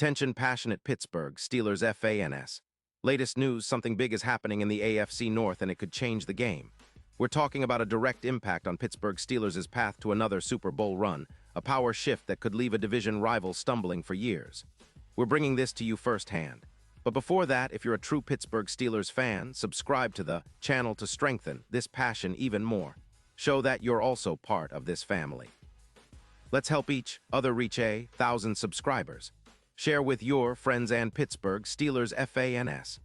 Attention passionate Pittsburgh Steelers fans. Latest news, something big is happening in the AFC North and it could change the game. We're talking about a direct impact on Pittsburgh Steelers' path to another Super Bowl run, a power shift that could leave a division rival stumbling for years. We're bringing this to you firsthand. But before that, if you're a true Pittsburgh Steelers fan, subscribe to the channel to strengthen this passion even more. Show that you're also part of this family. Let's help each other reach 1,000 subscribers. Share with your friends and Pittsburgh Steelers fans.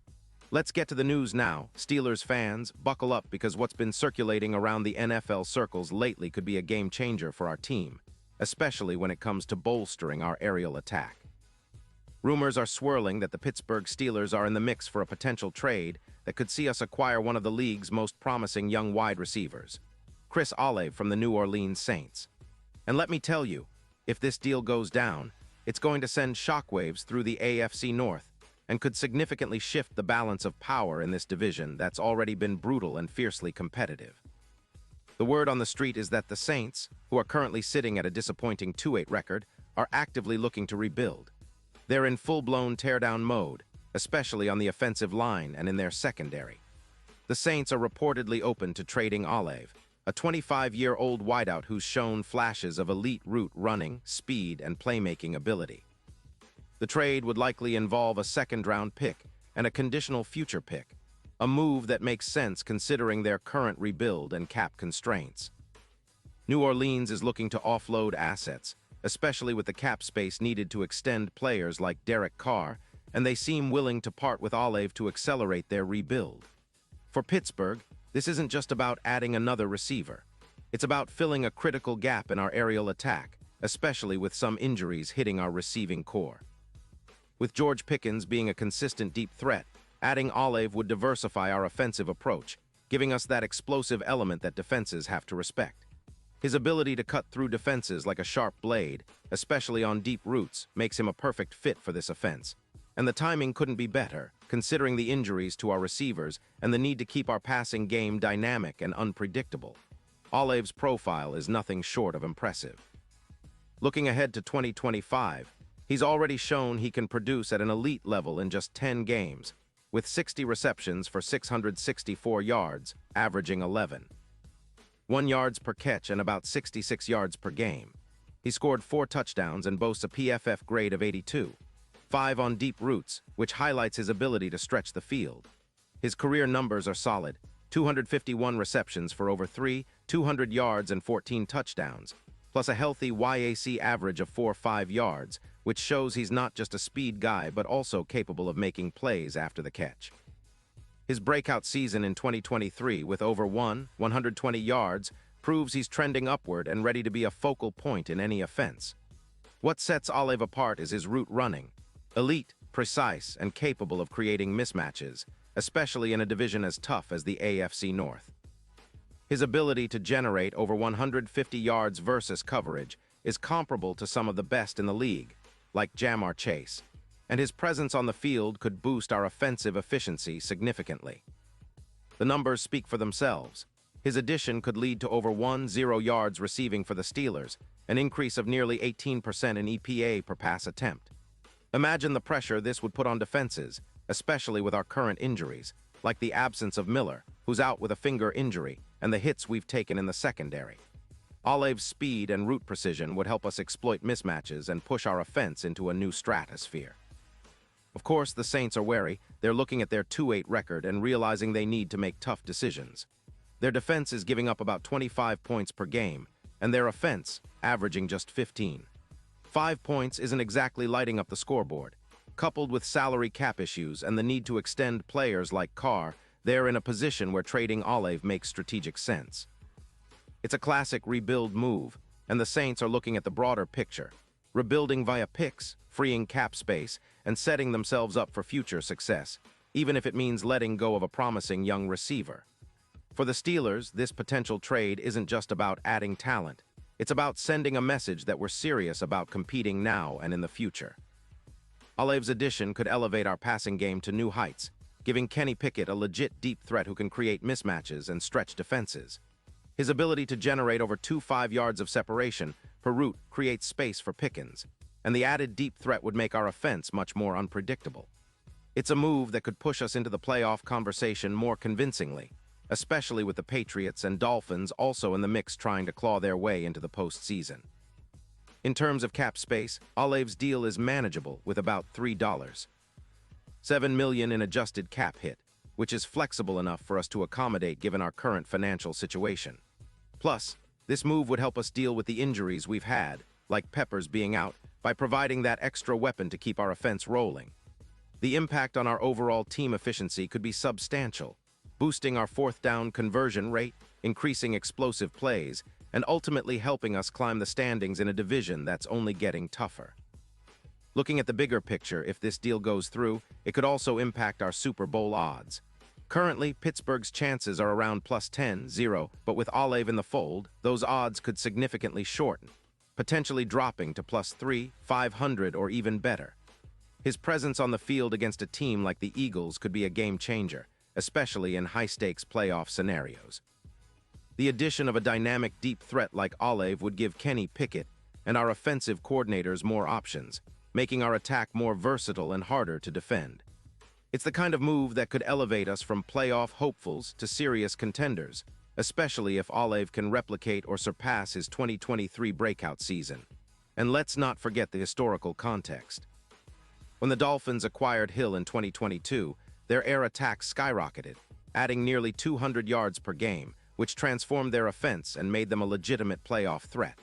Let's get to the news now. Steelers fans, buckle up because what's been circulating around the NFL circles lately could be a game changer for our team, especially when it comes to bolstering our aerial attack. Rumors are swirling that the Pittsburgh Steelers are in the mix for a potential trade that could see us acquire one of the league's most promising young wide receivers, Chris Olave from the New Orleans Saints. And let me tell you, if this deal goes down, it's going to send shockwaves through the AFC North and could significantly shift the balance of power in this division that's already been brutal and fiercely competitive. The word on the street is that the Saints, who are currently sitting at a disappointing 2-8 record, are actively looking to rebuild. They're in full-blown teardown mode, especially on the offensive line and in their secondary. The Saints are reportedly open to trading Olave, a 25-year-old wideout who's shown flashes of elite route running, speed, and playmaking ability. The trade would likely involve a second-round pick and a conditional future pick, a move that makes sense considering their current rebuild and cap constraints. New Orleans is looking to offload assets, especially with the cap space needed to extend players like Derek Carr, and they seem willing to part with Olave to accelerate their rebuild. For Pittsburgh, this isn't just about adding another receiver. It's about filling a critical gap in our aerial attack, especially with some injuries hitting our receiving core. With George Pickens being a consistent deep threat, adding Olave would diversify our offensive approach, giving us that explosive element that defenses have to respect. His ability to cut through defenses like a sharp blade, especially on deep routes, makes him a perfect fit for this offense. And the timing couldn't be better, considering the injuries to our receivers and the need to keep our passing game dynamic and unpredictable. Olave's profile is nothing short of impressive. Looking ahead to 2025, he's already shown he can produce at an elite level in just 10 games, with 60 receptions for 664 yards, averaging 1 yards per catch and about 66 yards per game. He scored 4 touchdowns and boasts a PFF grade of 82. 5 on deep routes, which highlights his ability to stretch the field. His career numbers are solid: 251 receptions for over 200 yards and 14 touchdowns, plus a healthy YAC average of 4.5 yards, which shows he's not just a speed guy but also capable of making plays after the catch. His breakout season in 2023 with over 120 yards proves he's trending upward and ready to be a focal point in any offense. What sets Olave apart is his route running. Elite, precise, and capable of creating mismatches, especially in a division as tough as the AFC North. His ability to generate over 150 yards versus coverage is comparable to some of the best in the league, like Jamar Chase, and his presence on the field could boost our offensive efficiency significantly. The numbers speak for themselves. His addition could lead to over 10 yards receiving for the Steelers, an increase of nearly 18% in EPA per pass attempt. Imagine the pressure this would put on defenses, especially with our current injuries, like the absence of Miller, who's out with a finger injury, and the hits we've taken in the secondary. Olave's speed and route precision would help us exploit mismatches and push our offense into a new stratosphere. Of course, the Saints are wary. They're looking at their 2-8 record and realizing they need to make tough decisions. Their defense is giving up about 25 points per game, and their offense averaging just 15. 5 points isn't exactly lighting up the scoreboard. Coupled with salary cap issues and the need to extend players like Carr, they're in a position where trading Olave makes strategic sense. It's a classic rebuild move, and the Saints are looking at the broader picture, rebuilding via picks, freeing cap space, and setting themselves up for future success, even if it means letting go of a promising young receiver. For the Steelers, this potential trade isn't just about adding talent. It's about sending a message that we're serious about competing now and in the future. Olave's addition could elevate our passing game to new heights, giving Kenny Pickett a legit deep threat who can create mismatches and stretch defenses. His ability to generate over 5 yards of separation per route creates space for Pickens, and the added deep threat would make our offense much more unpredictable. It's a move that could push us into the playoff conversation more convincingly, especially with the Patriots and Dolphins also in the mix trying to claw their way into the postseason. In terms of cap space, Olave's deal is manageable with about $7 million in adjusted cap hit, which is flexible enough for us to accommodate given our current financial situation. Plus, this move would help us deal with the injuries we've had, like Peppers being out, by providing that extra weapon to keep our offense rolling. The impact on our overall team efficiency could be substantial, boosting our fourth down conversion rate, increasing explosive plays, and ultimately helping us climb the standings in a division that's only getting tougher. Looking at the bigger picture, if this deal goes through, it could also impact our Super Bowl odds. Currently, Pittsburgh's chances are around +10-0, but with Olave in the fold, those odds could significantly shorten, potentially dropping to +300-500 or even better. His presence on the field against a team like the Eagles could be a game changer, especially in high-stakes playoff scenarios. The addition of a dynamic deep threat like Olave would give Kenny Pickett and our offensive coordinators more options, making our attack more versatile and harder to defend. It's the kind of move that could elevate us from playoff hopefuls to serious contenders, especially if Olave can replicate or surpass his 2023 breakout season. And let's not forget the historical context. When the Dolphins acquired Hill in 2022, their air attack skyrocketed, adding nearly 200 yards per game, which transformed their offense and made them a legitimate playoff threat.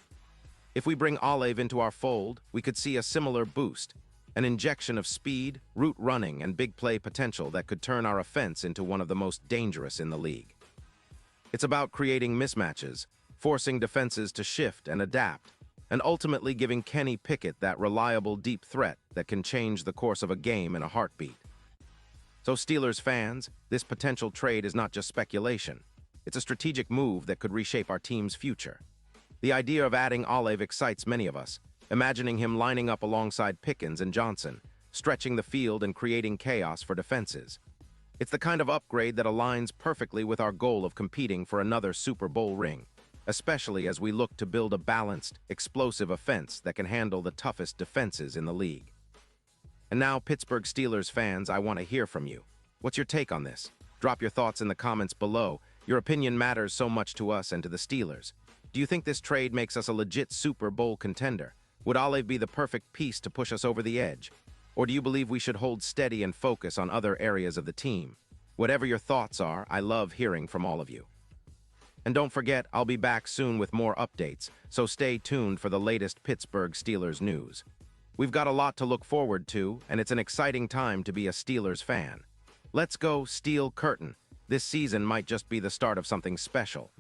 If we bring Olave into our fold, we could see a similar boost, an injection of speed, route running, and big play potential that could turn our offense into one of the most dangerous in the league. It's about creating mismatches, forcing defenses to shift and adapt, and ultimately giving Kenny Pickett that reliable deep threat that can change the course of a game in a heartbeat. So Steelers fans, this potential trade is not just speculation. It's a strategic move that could reshape our team's future. The idea of adding Olave excites many of us, imagining him lining up alongside Pickens and Johnson, stretching the field and creating chaos for defenses. It's the kind of upgrade that aligns perfectly with our goal of competing for another Super Bowl ring, especially as we look to build a balanced, explosive offense that can handle the toughest defenses in the league. And now, Pittsburgh Steelers fans, I want to hear from you. What's your take on this? Drop your thoughts in the comments below. Your opinion matters so much to us and to the Steelers. Do you think this trade makes us a legit Super Bowl contender? Would Olave be the perfect piece to push us over the edge? Or do you believe we should hold steady and focus on other areas of the team? Whatever your thoughts are, I love hearing from all of you. And don't forget, I'll be back soon with more updates, so stay tuned for the latest Pittsburgh Steelers news. We've got a lot to look forward to, and it's an exciting time to be a Steelers fan. Let's go, Steel Curtain. This season might just be the start of something special.